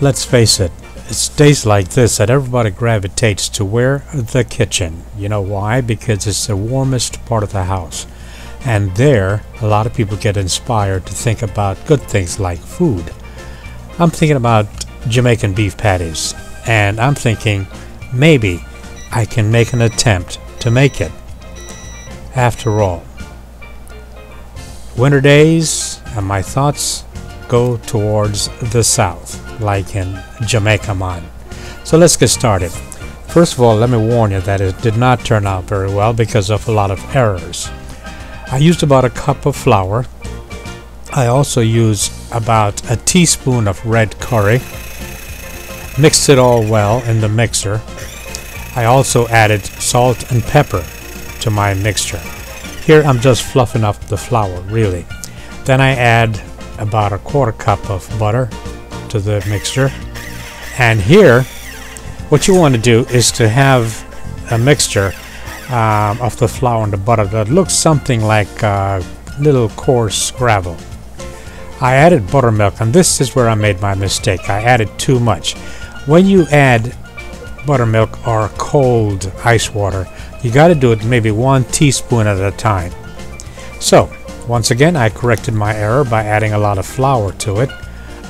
Let's face it, it's days like this that everybody gravitates to where? The kitchen. You know why? Because it's the warmest part of the house. And there, a lot of people get inspired to think about good things like food. I'm thinking about Jamaican beef patties, and I'm thinking maybe I can make an attempt to make it. After all, winter days and my thoughts go towards the south, like in Jamaica, man. So let's get started. First of all, let me warn you that it did not turn out very well because of a lot of errors. I used about a cup of flour. I also used about a teaspoon of red curry. Mixed it all well in the mixer. I also added salt and pepper to my mixture. Here I'm just fluffing up the flour, really. Then I add about a quarter cup of butter to the mixture. And here, what you want to do is to have a mixture of the flour and the butter that looks something like little coarse gravel. I added buttermilk, and this is where I made my mistake. I added too much. When you add buttermilk or cold ice water, you got to do it maybe 1 teaspoon at a time. So once again, I corrected my error by adding a lot of flour to it,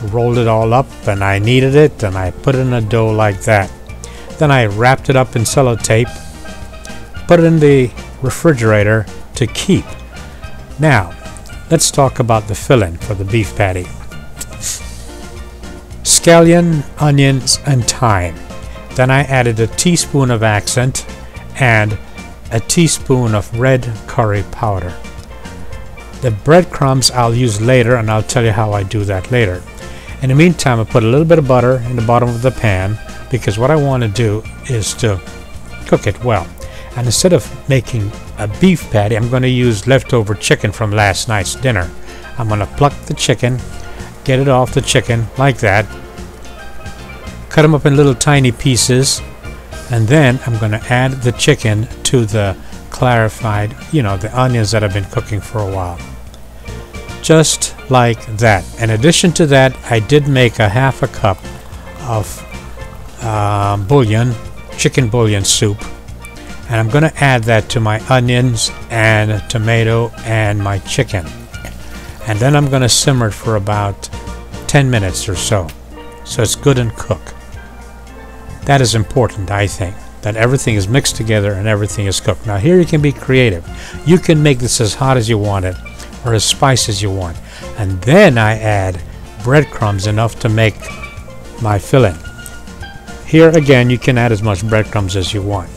rolled it all up, and I kneaded it, and I put it in a dough like that. Then I wrapped it up in sellotape, put it in the refrigerator to keep. Now let's talk about the filling for the beef patty. Scallion, onions, and thyme. Then I added a teaspoon of accent and a teaspoon of red curry powder. The breadcrumbs I'll use later, and I'll tell you how I do that later. In the meantime, I put a little bit of butter in the bottom of the pan because what I want to do is to cook it well. And instead of making a beef patty, I'm going to use leftover chicken from last night's dinner. I'm going to pluck the chicken, get it off the chicken like that, cut them up in little tiny pieces, and then I'm going to add the chicken to the clarified, the onions that I've been cooking for a while. Just like that. In addition to that, I did make a half a cup of bouillon, chicken bouillon soup, and I'm going to add that to my onions and tomato and my chicken. And then I'm going to simmer it for about 10 minutes or so it's good and cooked. That is important, I think, that everything is mixed together and everything is cooked. Now here you can be creative. You can make this as hot as you want it or as spicy as you want. And then I add breadcrumbs enough to make my filling. Here again, you can add as much breadcrumbs as you want,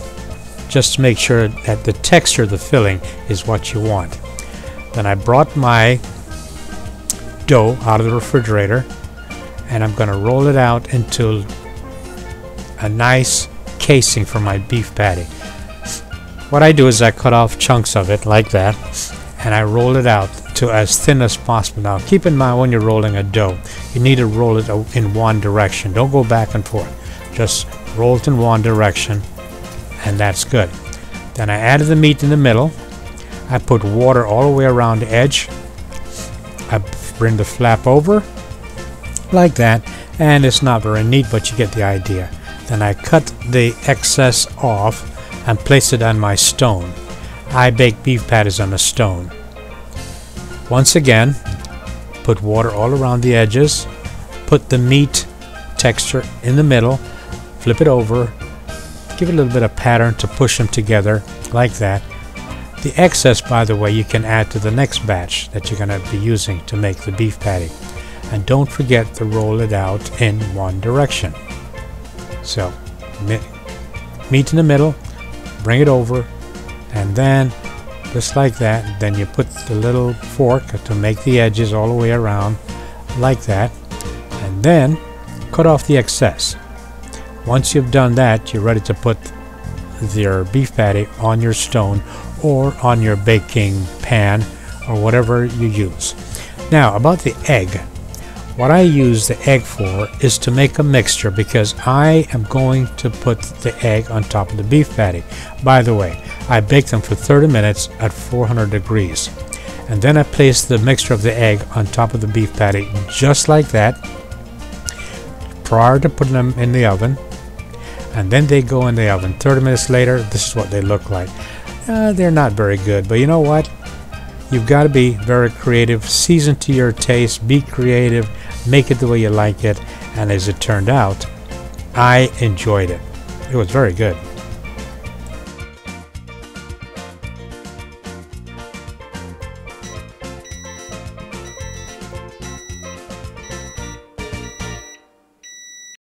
just to make sure that the texture of the filling is what you want. Then I brought my dough out of the refrigerator, and I'm going to roll it out into a nice casing for my beef patty. What I do is I cut off chunks of it like that, and I roll it out to as thin as possible. Now keep in mind, when you're rolling a dough, you need to roll it in one direction. Don't go back and forth. Just roll it in one direction, and that's good. Then I added the meat in the middle. I put water all the way around the edge. I bring the flap over like that, and it's not very neat, but you get the idea. Then I cut the excess off and place it on my stone. I bake beef patties on a stone. Once again, put water all around the edges, put the meat texture in the middle, flip it over, give it a little bit of pattern to push them together like that. The excess, by the way, you can add to the next batch that you're going to be using to make the beef patty. And don't forget to roll it out in one direction. So, meat in the middle, bring it over, and then just like that, then you put the little fork to make the edges all the way around like that, and then cut off the excess. Once you've done that, you're ready to put your beef patty on your stone or on your baking pan or whatever you use. Now about the egg. What I use the egg for is to make a mixture, because I am going to put the egg on top of the beef patty. By the way, I baked them for 30 minutes at 400 degrees. And then I place the mixture of the egg on top of the beef patty just like that. prior to putting them in the oven, and then they go in the oven. 30 minutes later, this is what they look like. They're not very good, but you know what? You've got to be very creative, season to your taste, be creative, make it the way you like it, and as it turned out, I enjoyed it. It was very good.